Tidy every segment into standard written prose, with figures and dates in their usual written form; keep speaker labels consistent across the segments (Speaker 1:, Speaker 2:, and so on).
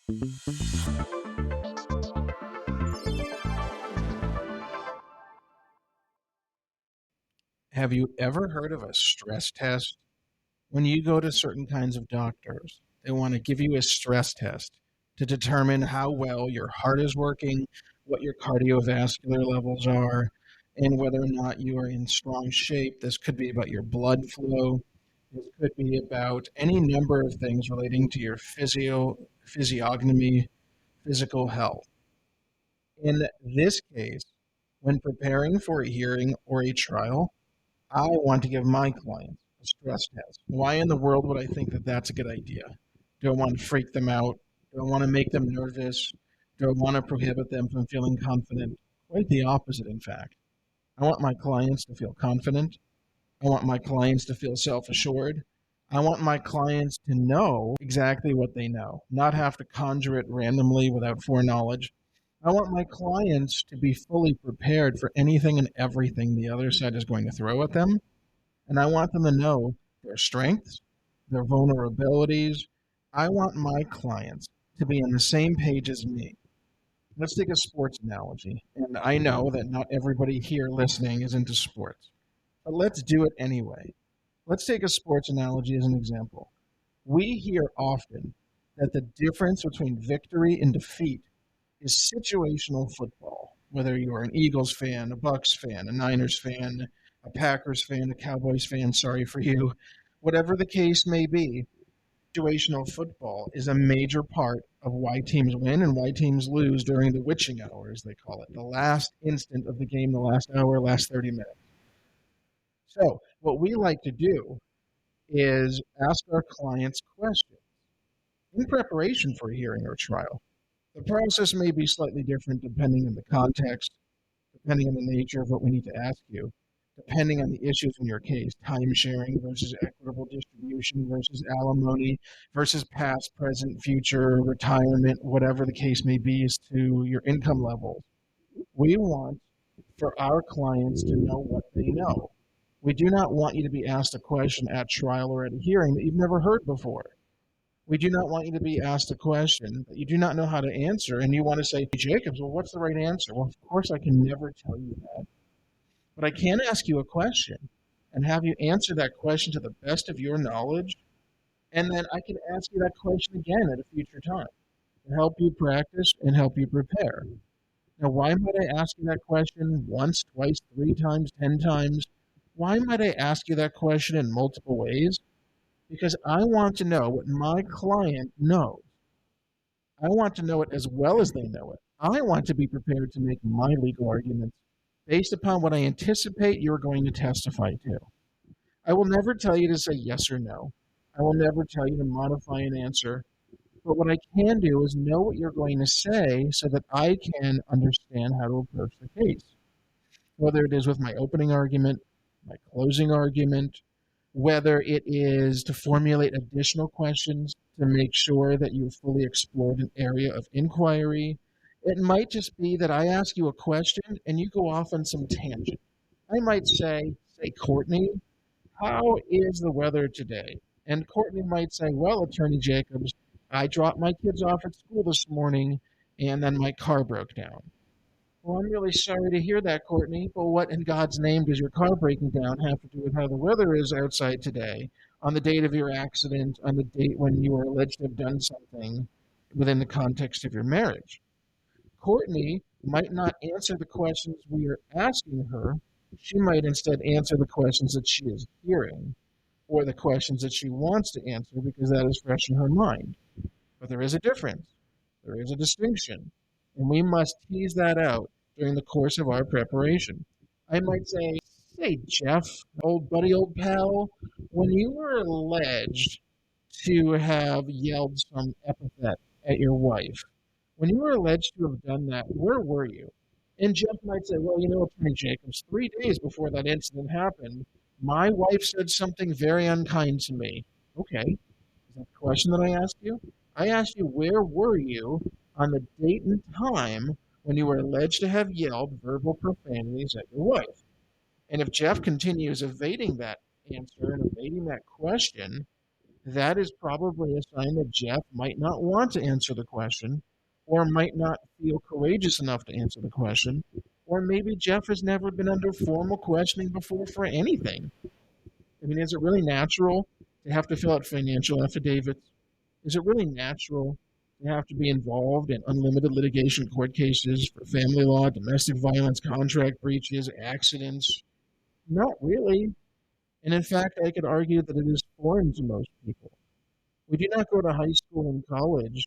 Speaker 1: Have you ever heard of a stress test? When you go to certain kinds of doctors, they want to give you a stress test to determine how well your heart is working, what your cardiovascular levels are, and whether or not you are in strong shape. This could be about your blood flow. This could be about any number of things relating to your physiognomy, physical health. In this case, when preparing for a hearing or a trial, I want to give my clients a stress test. Why in the world would I think that that's a good idea? Do I want to freak them out? Do I want to make them nervous? Do I want to prohibit them from feeling confident? Quite the opposite, in fact. I want my clients to feel confident. I want my clients to feel self assured. I want my clients to know exactly what they know, not have to conjure it randomly without foreknowledge. I want my clients to be fully prepared for anything and everything the other side is going to throw at them, and I want them to know their strengths, their vulnerabilities. I want my clients to be on the same page as me. Let's take a sports analogy. And I know that not everybody here listening is into sports, but let's do it anyway. Let's take a sports analogy as an example. We hear often that the difference between victory and defeat is situational football. Whether you're an Eagles fan, a Bucks fan, a Niners fan, a Packers fan, a Cowboys fan, sorry for you, whatever the case may be, situational football is a major part of why teams win and why teams lose during the witching hour, as they call it, the last instant of the game, the last hour, last 30 minutes. So, what we like to do is ask our clients questions in preparation for a hearing or trial. The process may be slightly different depending on the context, depending on the nature of what we need to ask you, depending on the issues in your case, time sharing versus equitable distribution versus alimony versus past, present, future, retirement, whatever the case may be as to your income levels. We want for our clients to know what they know. We do not want you to be asked a question at trial or at a hearing that you've never heard before. We do not want you to be asked a question that you do not know how to answer, and you want to say, Jacobs, well, what's the right answer? Well, of course, I can never tell you that. But I can ask you a question and have you answer that question to the best of your knowledge, and then I can ask you that question again at a future time to help you practice and help you prepare. Now, why might I ask you that question once, twice, three times, 10 times? Why might I ask you that question in multiple ways? Because I want to know what my client knows. I want to know it as well as they know it. I want to be prepared to make my legal arguments based upon what I anticipate you're going to testify to. I will never tell you to say yes or no. I will never tell you to modify an answer. But what I can do is know what you're going to say so that I can understand how to approach the case. Whether it is with my opening argument, my closing argument, whether it is to formulate additional questions to make sure that you've fully explored an area of inquiry. It might just be that I ask you a question and you go off on some tangent. I might say, Courtney, how is the weather today? And Courtney might say, well, Attorney Jacobs, I dropped my kids off at school this morning and then my car broke down. Well, I'm really sorry to hear that, Courtney, but what in God's name does your car breaking down have to do with how the weather is outside today, on the date of your accident, on the date when you were alleged to have done something within the context of your marriage? Courtney might not answer the questions we are asking her. She might instead answer the questions that she is hearing or the questions that she wants to answer because that is fresh in her mind. But there is a difference. There is a distinction. And we must tease that out during the course of our preparation. I might say, Jeff, old buddy, old pal, when you were alleged to have yelled some epithet at your wife, when you were alleged to have done that, where were you? And Jeff might say, well, Attorney Jacobs, 3 days before that incident happened, my wife said something very unkind to me. Okay. Is that the question that I asked you? I asked you, where were you on the date and time when you were alleged to have yelled verbal profanities at your wife? And if Jeff continues evading that answer and evading that question, that is probably a sign that Jeff might not want to answer the question, or might not feel courageous enough to answer the question, or maybe Jeff has never been under formal questioning before for anything. I mean, is it really natural to have to fill out financial affidavits? Is it really natural to have to be involved in unlimited litigation court cases for family law, domestic violence, contract breaches, accidents? Not really. And in fact, I could argue that it is foreign to most people. We do not go to high school and college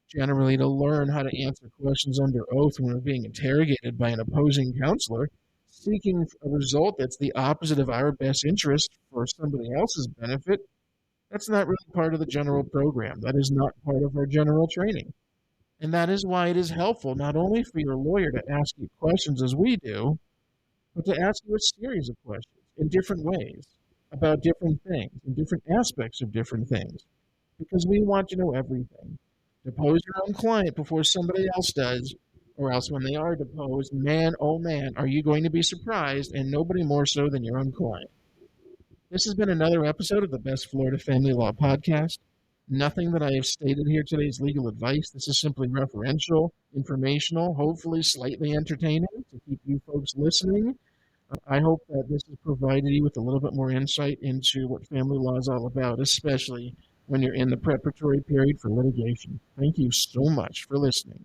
Speaker 1: generally to learn how to answer questions under oath when we're being interrogated by an opposing counselor seeking a result that's the opposite of our best interest for somebody else's benefit. That's not really part of the general program. That is not part of our general training. And that is why it is helpful not only for your lawyer to ask you questions as we do, but to ask you a series of questions in different ways about different things and different aspects of different things, because we want to know everything. Depose your own client before somebody else does, or else when they are deposed, man, oh man, are you going to be surprised, and nobody more so than your own client. This has been another episode of the Best Florida Family Law Podcast. Nothing that I have stated here today is legal advice. This is simply referential, informational, hopefully slightly entertaining to keep you folks listening. I hope that this has provided you with a little bit more insight into what family law is all about, especially when you're in the preparatory period for litigation. Thank you so much for listening.